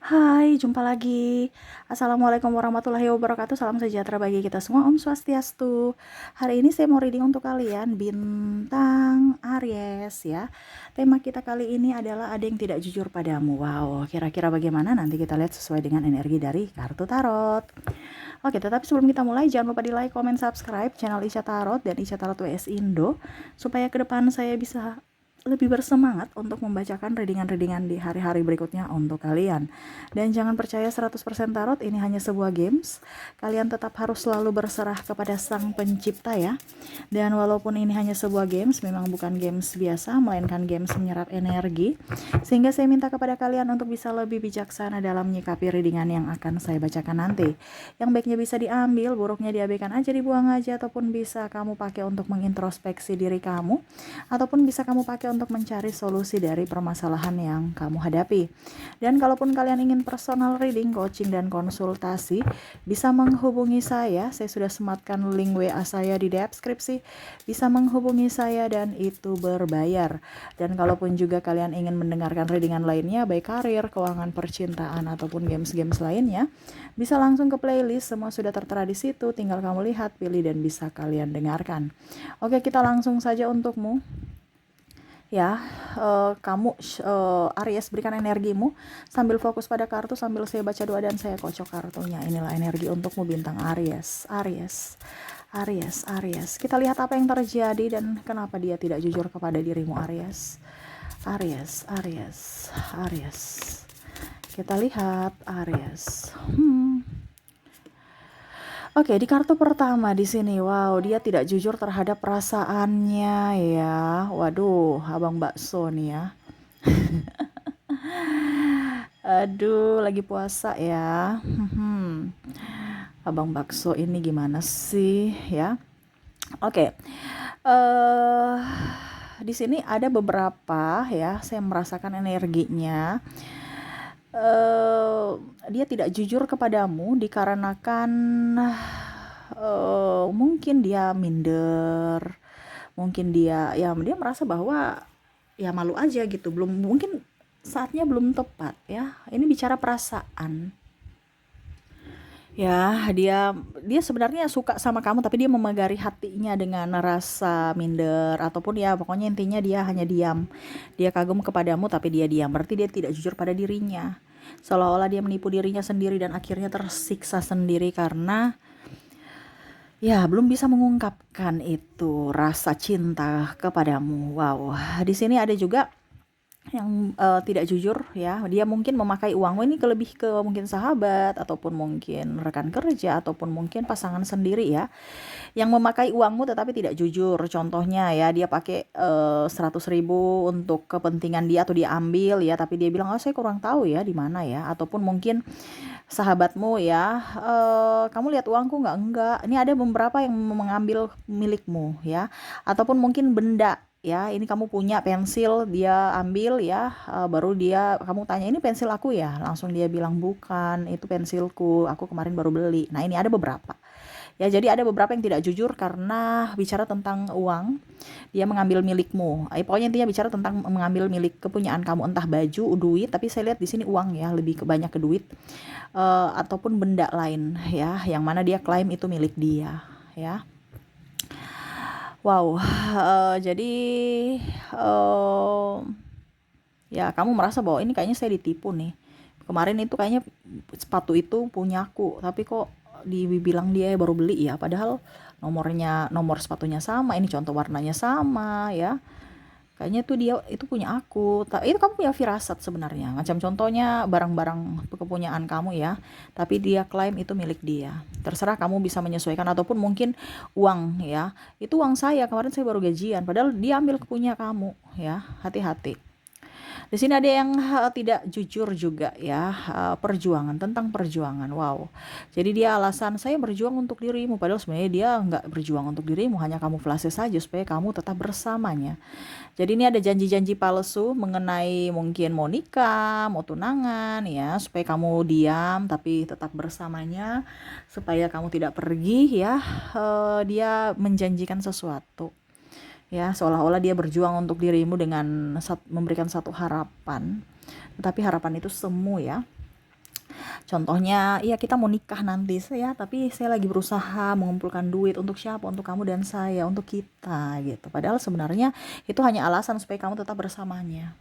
Hai, jumpa lagi. Assalamualaikum warahmatullahi wabarakatuh. Salam sejahtera bagi kita semua. Om Swastiastu. Hari ini saya mau reading untuk kalian bintang Aries ya. Tema kita kali ini adalah ada yang tidak jujur padamu. Wow, kira-kira bagaimana? Nanti kita lihat sesuai dengan energi dari kartu tarot. Oke, tetapi sebelum kita mulai, jangan lupa di like, comment, subscribe channel Isya Tarot dan Isya Tarot WS Indo supaya ke depan saya bisa lebih bersemangat untuk membacakan readingan-readingan di hari-hari berikutnya untuk kalian. Dan jangan percaya 100% tarot, ini hanya sebuah games. Kalian tetap harus selalu berserah kepada sang pencipta ya. Dan walaupun ini hanya sebuah games, memang bukan games biasa, melainkan games menyerap energi. Sehingga saya minta kepada kalian untuk bisa lebih bijaksana dalam menyikapi readingan yang akan saya bacakan nanti. Yang baiknya bisa diambil, buruknya diabaikan aja, dibuang aja, ataupun bisa kamu pakai untuk mengintrospeksi diri kamu, ataupun bisa kamu pakai untuk mencari solusi dari permasalahan yang kamu hadapi. Dan kalaupun kalian ingin personal reading, coaching, dan konsultasi, bisa menghubungi saya. Saya sudah sematkan link WA saya di deskripsi. Bisa menghubungi saya dan itu berbayar. Dan kalaupun juga kalian ingin mendengarkan readingan lainnya, baik karir, keuangan, percintaan, ataupun games-games lainnya, bisa langsung ke playlist. Semua sudah tertera di situ. Tinggal kamu lihat, pilih, dan bisa kalian dengarkan. Oke, kita langsung saja untukmu. Ya, kamu Aries, berikan energimu sambil fokus pada kartu, sambil saya baca doa dan saya kocok kartunya. Inilah energi untukmu bintang Aries. Aries. Kita lihat apa yang terjadi dan kenapa dia tidak jujur kepada dirimu, Aries. Aries. Kita lihat Aries. Oke, di kartu pertama di sini, wow, dia tidak jujur terhadap perasaannya ya. Waduh, abang bakso nih ya. Aduh, lagi puasa ya. Abang bakso ini gimana sih ya? Oke, eh di sini ada beberapa ya. Saya merasakan energinya. eh Dia tidak jujur kepadamu dikarenakan mungkin dia minder, mungkin dia merasa bahwa ya malu aja gitu, belum, mungkin saatnya belum tepat ya. Ini bicara perasaan. Ya, dia sebenarnya suka sama kamu tapi dia memagari hatinya dengan rasa minder, ataupun ya pokoknya intinya dia hanya diam. Dia kagum kepadamu tapi dia diam. Berarti dia tidak jujur pada dirinya. Seolah-olah dia menipu dirinya sendiri dan akhirnya tersiksa sendiri karena ya belum bisa mengungkapkan itu rasa cinta kepadamu. Wow, di sini ada juga yang tidak jujur ya. Dia mungkin memakai uangmu ini lebih ke mungkin sahabat, ataupun mungkin rekan kerja, ataupun mungkin pasangan sendiri ya, yang memakai uangmu tetapi tidak jujur. Contohnya ya, dia pakai 100.000 untuk kepentingan dia atau dia ambil ya, tapi dia bilang, oh saya kurang tahu ya di mana ya. Ataupun mungkin sahabatmu ya, kamu lihat uangku nggak? Enggak, ini ada beberapa yang mengambil milikmu ya. Ataupun mungkin benda ya, ini kamu punya pensil, dia ambil ya, baru kamu tanya, ini pensil aku ya, langsung dia bilang bukan, itu pensilku, aku kemarin baru beli. Nah, ini ada beberapa ya. Jadi ada beberapa yang tidak jujur karena bicara tentang uang, dia mengambil milikmu. Pokoknya intinya bicara tentang mengambil milik kepunyaan kamu, entah baju, duit, tapi saya lihat di sini uang ya, lebih banyak ke duit, ataupun benda lain ya, yang mana dia klaim itu milik dia ya. Wow, jadi uh, ya kamu merasa bahwa ini kayaknya saya ditipu nih. Kemarin itu kayaknya sepatu itu punyaku, tapi kok dibilang dia baru beli ya, padahal nomor sepatunya sama, ini contoh warnanya sama ya. Kayaknya tuh dia itu punya aku. Itu kamu punya firasat sebenarnya. Macam contohnya barang-barang kepunyaan kamu ya, tapi dia klaim itu milik dia. Terserah kamu bisa menyesuaikan, ataupun mungkin uang ya. Itu uang saya, kemarin saya baru gajian, padahal dia ambil punya kamu ya. Hati-hati. Di sini ada yang tidak jujur juga ya, perjuangan, tentang perjuangan. Wow. Jadi dia alasan, saya berjuang untuk dirimu, padahal sebenarnya dia nggak berjuang untuk dirimu, hanya kamuflase saja supaya kamu tetap bersamanya. Jadi ini ada janji-janji palsu mengenai mungkin mau nikah, mau tunangan ya, supaya kamu diam tapi tetap bersamanya, supaya kamu tidak pergi ya. Dia menjanjikan sesuatu ya, seolah-olah dia berjuang untuk dirimu dengan memberikan satu harapan, tetapi harapan itu semu ya. Contohnya, ya kita mau nikah nanti saya, tapi saya lagi berusaha mengumpulkan duit untuk siapa? Untuk kamu dan saya, untuk kita gitu. Padahal sebenarnya itu hanya alasan supaya kamu tetap bersamanya.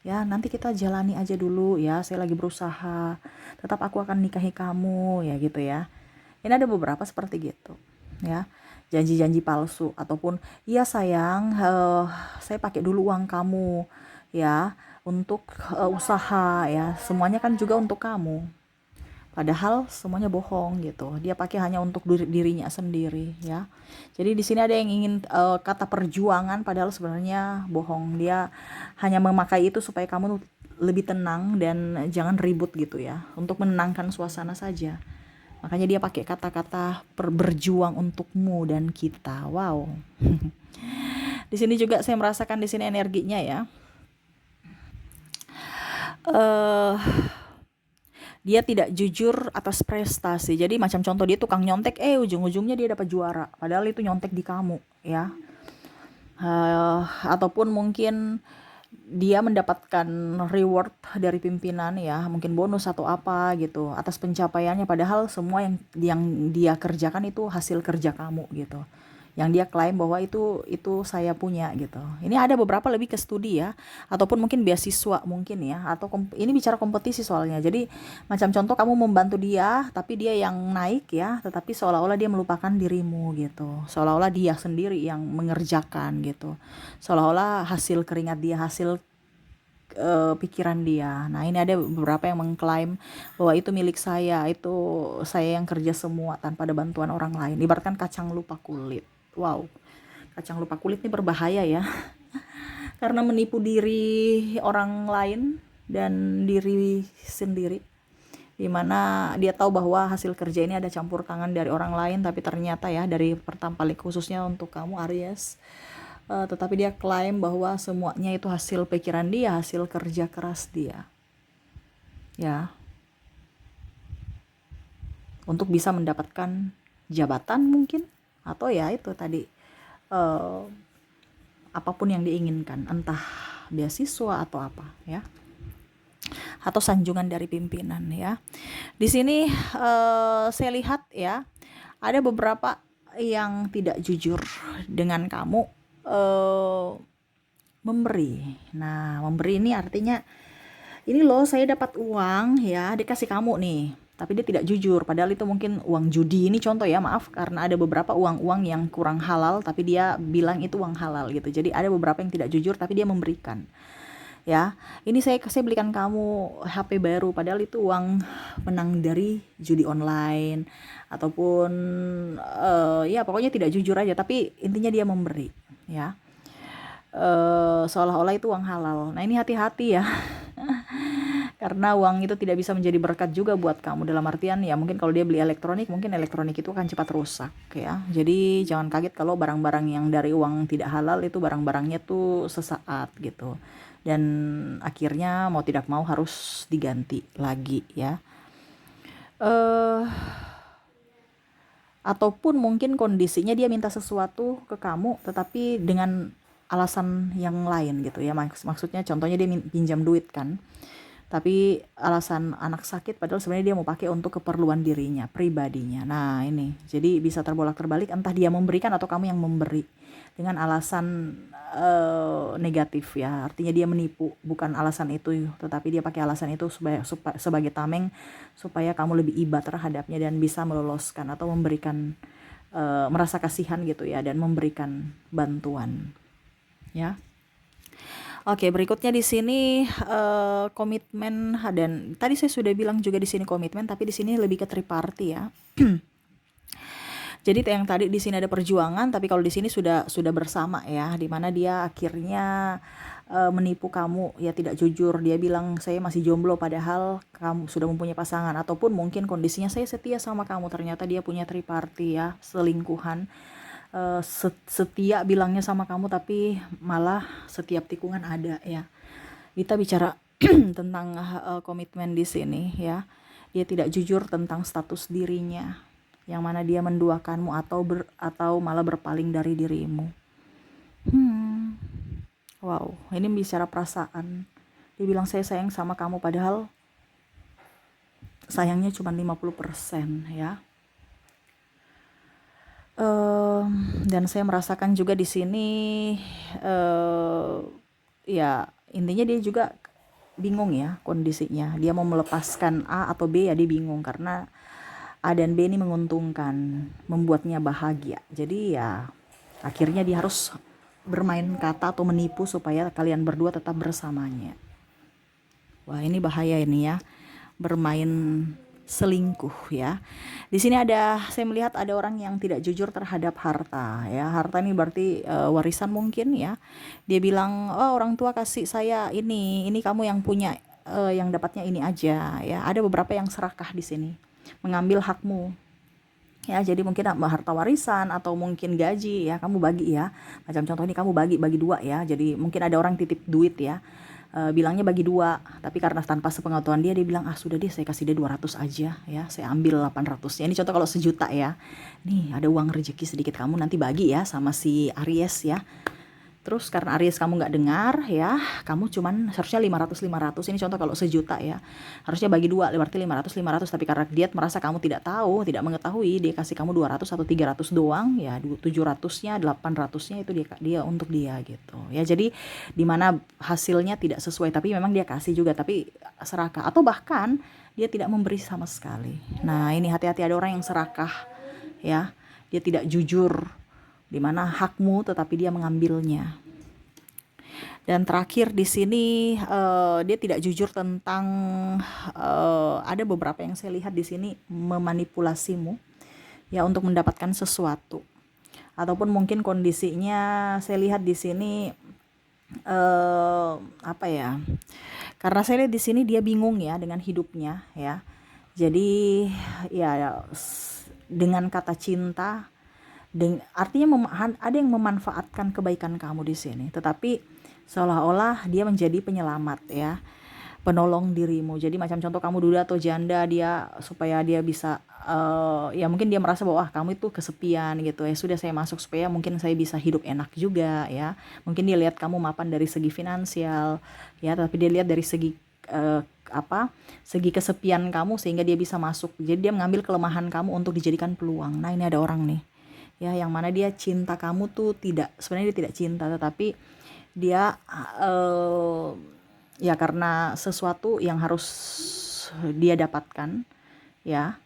Ya, nanti kita jalani aja dulu ya. Saya lagi berusaha. Tetap aku akan nikahi kamu ya gitu ya. Ini ada beberapa seperti gitu. Ya. Janji-janji palsu ataupun iya sayang, saya pakai dulu uang kamu ya untuk usaha ya. Semuanya kan juga untuk kamu. Padahal semuanya bohong gitu. Dia pakai hanya untuk dirinya sendiri ya. Jadi di sini ada yang ingin kata perjuangan padahal sebenarnya bohong. Dia hanya memakai itu supaya kamu lebih tenang dan jangan ribut gitu ya. Untuk menenangkan suasana saja. Makanya dia pakai kata-kata berjuang untukmu dan kita. Wow. Di sini juga saya merasakan di sini energinya ya. Dia tidak jujur atas prestasi. Jadi macam contoh dia tukang nyontek, ujung-ujungnya dia dapat juara. Padahal itu nyontek di kamu, ya. Ataupun mungkin dia mendapatkan reward dari pimpinan ya, mungkin bonus atau apa gitu atas pencapaiannya. Padahal semua yang dia kerjakan itu hasil kerja kamu gitu. Yang dia klaim bahwa itu saya punya gitu. Ini ada beberapa lebih ke studi ya, ataupun mungkin beasiswa mungkin ya, atau ini bicara kompetisi soalnya. Jadi macam contoh kamu membantu dia, tapi dia yang naik ya, tetapi seolah-olah dia melupakan dirimu gitu. Seolah-olah dia sendiri yang mengerjakan gitu. Seolah-olah hasil keringat dia, hasil pikiran dia. Nah, ini ada beberapa yang mengklaim bahwa itu milik saya, itu saya yang kerja semua tanpa ada bantuan orang lain. Ibaratkan kacang lupa kulit. Wow, kacang lupa kulit ini berbahaya ya, karena menipu diri orang lain dan diri sendiri, dimana dia tahu bahwa hasil kerja ini ada campur tangan dari orang lain, tapi ternyata ya dari pertama kali khususnya untuk kamu Aries, tetapi dia klaim bahwa semuanya itu hasil pikiran dia, hasil kerja keras dia, ya, untuk bisa mendapatkan jabatan mungkin, atau ya itu tadi apapun yang diinginkan, entah beasiswa atau apa ya, atau sanjungan dari pimpinan ya. Di sini saya lihat ya, ada beberapa yang tidak jujur dengan kamu memberi. Nah, memberi ini artinya ini loh saya dapat uang ya, dikasih kamu nih. Tapi dia tidak jujur, padahal itu mungkin uang judi. Ini contoh ya, maaf karena ada beberapa uang-uang yang kurang halal tapi dia bilang itu uang halal gitu. Jadi ada beberapa yang tidak jujur tapi dia memberikan. Ya, ini saya belikan kamu HP baru padahal itu uang menang dari judi online ataupun ya pokoknya tidak jujur aja, tapi intinya dia memberi ya. Seolah-olah itu uang halal. Nah, ini hati-hati ya. Karena uang itu tidak bisa menjadi berkat juga buat kamu, dalam artian ya mungkin kalau dia beli elektronik, mungkin elektronik itu akan cepat rusak ya. Jadi jangan kaget kalau barang-barang yang dari uang tidak halal itu barang-barangnya tuh sesaat gitu, dan akhirnya mau tidak mau harus diganti lagi ya. Ataupun mungkin kondisinya dia minta sesuatu ke kamu tetapi dengan alasan yang lain gitu ya. Maksudnya contohnya dia pinjam duit kan, tapi alasan anak sakit padahal sebenarnya dia mau pakai untuk keperluan dirinya, pribadinya. Nah, ini jadi bisa terbolak-terbalik, entah dia memberikan atau kamu yang memberi dengan alasan negatif ya. Artinya dia menipu, bukan alasan itu, tetapi dia pakai alasan itu sebagai tameng supaya kamu lebih iba terhadapnya dan bisa meloloskan atau memberikan merasa kasihan gitu ya, dan memberikan bantuan ya. Oke, berikutnya di sini komitmen, dan tadi saya sudah bilang juga di sini komitmen, tapi di sini lebih ke triparty ya. Jadi yang tadi di sini ada perjuangan, tapi kalau di sini sudah bersama ya, dimana dia akhirnya menipu kamu ya, tidak jujur. Dia bilang saya masih jomblo padahal kamu sudah mempunyai pasangan, ataupun mungkin kondisinya saya setia sama kamu, ternyata dia punya triparty ya, selingkuhan. Setia bilangnya sama kamu tapi malah setiap tikungan ada ya. Kita bicara tentang komitmen di sini ya. Dia tidak jujur tentang status dirinya, yang mana dia menduakanmu atau malah berpaling dari dirimu. Wow, ini bicara perasaan. Dia bilang saya sayang sama kamu padahal sayangnya cuma 50% ya. Dan saya merasakan juga di sini, ya intinya dia juga bingung ya kondisinya. Dia mau melepaskan A atau B ya dia bingung, karena A dan B ini menguntungkan, membuatnya bahagia. Jadi ya akhirnya dia harus bermain kata atau menipu supaya kalian berdua tetap bersamanya. Wah, ini bahaya ini ya, bermain selingkuh ya. Di sini saya melihat ada orang yang tidak jujur terhadap harta ya. Harta ini berarti warisan mungkin ya. Dia bilang, oh orang tua kasih saya ini kamu yang punya, yang dapatnya ini aja ya. Ada beberapa yang serakah di sini, mengambil hakmu ya. Jadi mungkin harta warisan atau mungkin gaji ya, kamu bagi ya. Macam contoh ini kamu bagi dua ya. Jadi mungkin ada orang titip duit ya, bilangnya bagi dua, tapi karena tanpa sepengetahuan dia bilang, ah sudah deh saya kasih dia 200 aja ya, saya ambil 800 ya. Ini contoh kalau 1 juta ya, nih ada uang rezeki sedikit, kamu nanti bagi ya sama si Aries ya. Terus karena Aries kamu nggak dengar ya, kamu cuman seharusnya 500. Ini contoh kalau 1 juta ya, harusnya bagi dua, berarti 500. Tapi karena dia merasa kamu tidak tahu, tidak mengetahui, dia kasih kamu 200 atau 300 doang ya. 700-nya 800-nya itu dia untuk dia gitu ya. Jadi dimana hasilnya tidak sesuai, tapi memang dia kasih juga, tapi serakah atau bahkan dia tidak memberi sama sekali. Nah ini hati-hati, ada orang yang serakah ya, dia tidak jujur, dimana hakmu tetapi dia mengambilnya. Dan terakhir di sini, dia tidak jujur tentang, ada beberapa yang saya lihat di sini memanipulasimu ya untuk mendapatkan sesuatu, ataupun mungkin kondisinya saya lihat di sini, apa ya, karena saya lihat di sini dia bingung ya dengan hidupnya ya. Jadi ya dengan kata cinta, artinya ada yang memanfaatkan kebaikan kamu di sini, tetapi seolah-olah dia menjadi penyelamat ya, penolong dirimu. Jadi macam contoh kamu duda atau janda, dia supaya dia bisa, ya mungkin dia merasa bahwa kamu itu kesepian gitu ya, sudah saya masuk supaya mungkin saya bisa hidup enak juga ya. Mungkin dia lihat kamu mapan dari segi finansial ya, tapi dia lihat dari segi, segi kesepian kamu sehingga dia bisa masuk. Jadi dia mengambil kelemahan kamu untuk dijadikan peluang. Nah ini ada orang nih ya, yang mana dia cinta kamu tuh sebenarnya dia tidak cinta, tetapi dia, ya karena sesuatu yang harus dia dapatkan ya,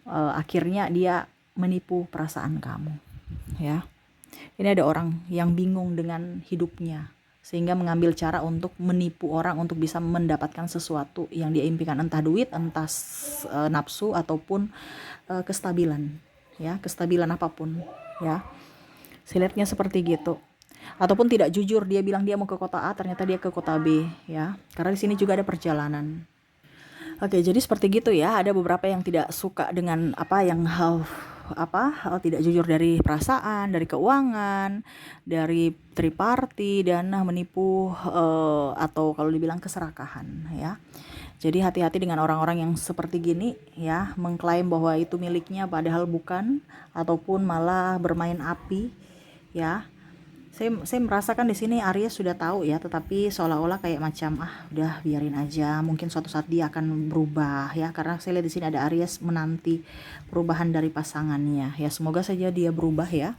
akhirnya dia menipu perasaan kamu ya. Ini ada orang yang bingung dengan hidupnya sehingga mengambil cara untuk menipu orang untuk bisa mendapatkan sesuatu yang dia impikan, entah duit, entah nafsu, ataupun kestabilan ya, kestabilan apapun ya. Saya lihatnya seperti gitu. Ataupun tidak jujur, dia bilang dia mau ke kota A, ternyata dia ke kota B ya. Karena di sini juga ada perjalanan. Oke, jadi seperti gitu ya. Ada beberapa yang tidak suka dengan hal tidak jujur dari perasaan, dari keuangan, dari triparty, dan menipu, atau kalau dibilang keserakahan ya. Jadi hati-hati dengan orang-orang yang seperti gini ya, mengklaim bahwa itu miliknya padahal bukan, ataupun malah bermain api ya. Saya merasakan di sini Aries sudah tahu ya, tetapi seolah-olah kayak macam udah biarin aja, mungkin suatu saat dia akan berubah ya, karena saya lihat di sini ada Aries menanti perubahan dari pasangannya ya. Semoga saja dia berubah ya.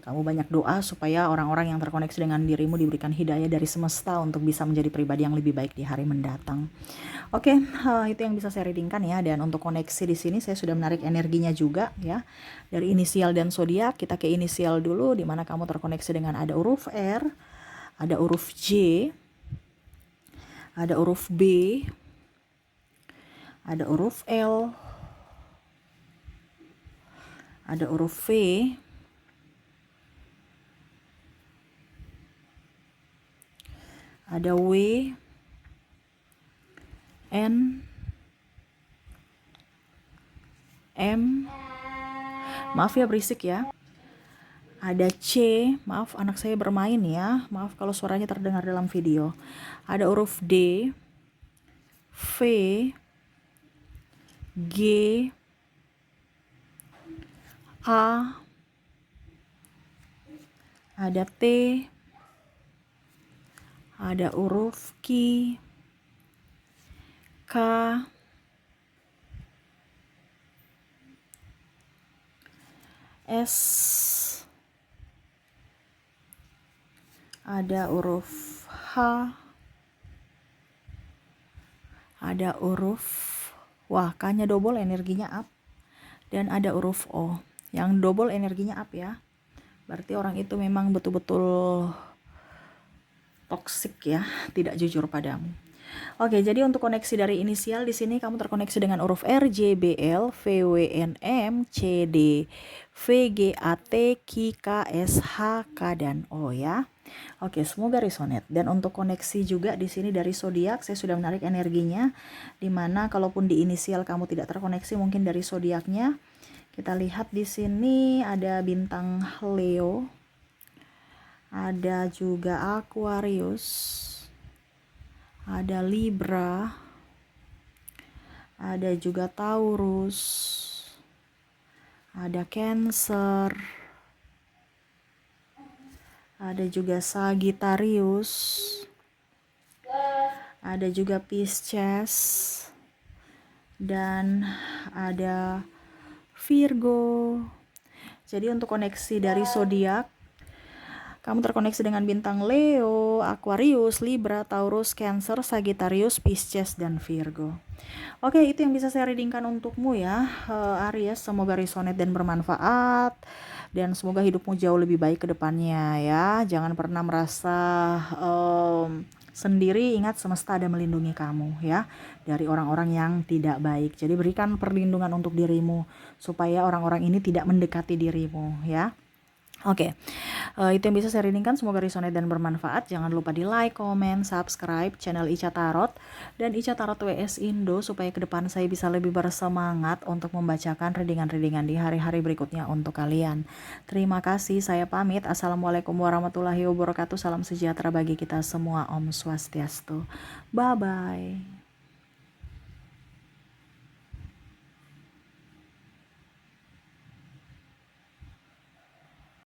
Kamu banyak doa supaya orang-orang yang terkoneksi dengan dirimu diberikan hidayah dari semesta untuk bisa menjadi pribadi yang lebih baik di hari mendatang. Oke, itu yang bisa saya readingkan ya. Dan untuk koneksi di sini saya sudah menarik energinya juga ya. Dari inisial dan zodiak, kita ke inisial dulu, di mana kamu terkoneksi dengan ada huruf R, ada huruf J, ada huruf B, ada huruf L, ada huruf V, ada W, N, M, maaf ya berisik ya, ada C, maaf anak saya bermain ya, maaf kalau suaranya terdengar dalam video, ada huruf D, V, G, A, ada T, ada huruf Q, K, S, ada huruf H, ada huruf, wah K-nya double energinya up, dan ada huruf O yang double energinya up ya. Berarti orang itu memang betul-betul toksik ya, tidak jujur padamu. Oke, jadi untuk koneksi dari inisial di sini kamu terkoneksi dengan huruf R, J, B, L, V, W, N, M, C, D, V, G, A, T, Q, K, S, H, K, dan O ya. Oke, semoga resonate. Dan untuk koneksi juga di sini dari zodiak, saya sudah menarik energinya. Dimana kalaupun di inisial kamu tidak terkoneksi, mungkin dari zodiaknya. Kita lihat di sini ada bintang Leo, ada juga Aquarius, ada Libra, ada juga Taurus, ada Cancer, ada juga Sagittarius, ada juga Pisces, dan ada Virgo. Jadi untuk koneksi dari zodiak, kamu terkoneksi dengan bintang Leo, Aquarius, Libra, Taurus, Cancer, Sagittarius, Pisces, dan Virgo. Oke, itu yang bisa saya readingkan untukmu ya, Aries. Semoga resonate dan bermanfaat. Dan semoga hidupmu jauh lebih baik ke depannya ya. Jangan pernah merasa sendiri. Ingat, semesta ada melindungi kamu ya dari orang-orang yang tidak baik. Jadi berikan perlindungan untuk dirimu supaya orang-orang ini tidak mendekati dirimu ya. Oke, itu yang bisa saya readingkan. Semoga resonate dan bermanfaat. Jangan lupa di like, comment, subscribe channel Ica Tarot dan Ica Tarot WS Indo supaya ke depan saya bisa lebih bersemangat untuk membacakan readingan-readingan di hari-hari berikutnya untuk kalian. Terima kasih, saya pamit. Assalamualaikum warahmatullahi wabarakatuh. Salam sejahtera bagi kita semua. Om Swastiastu. Bye-bye.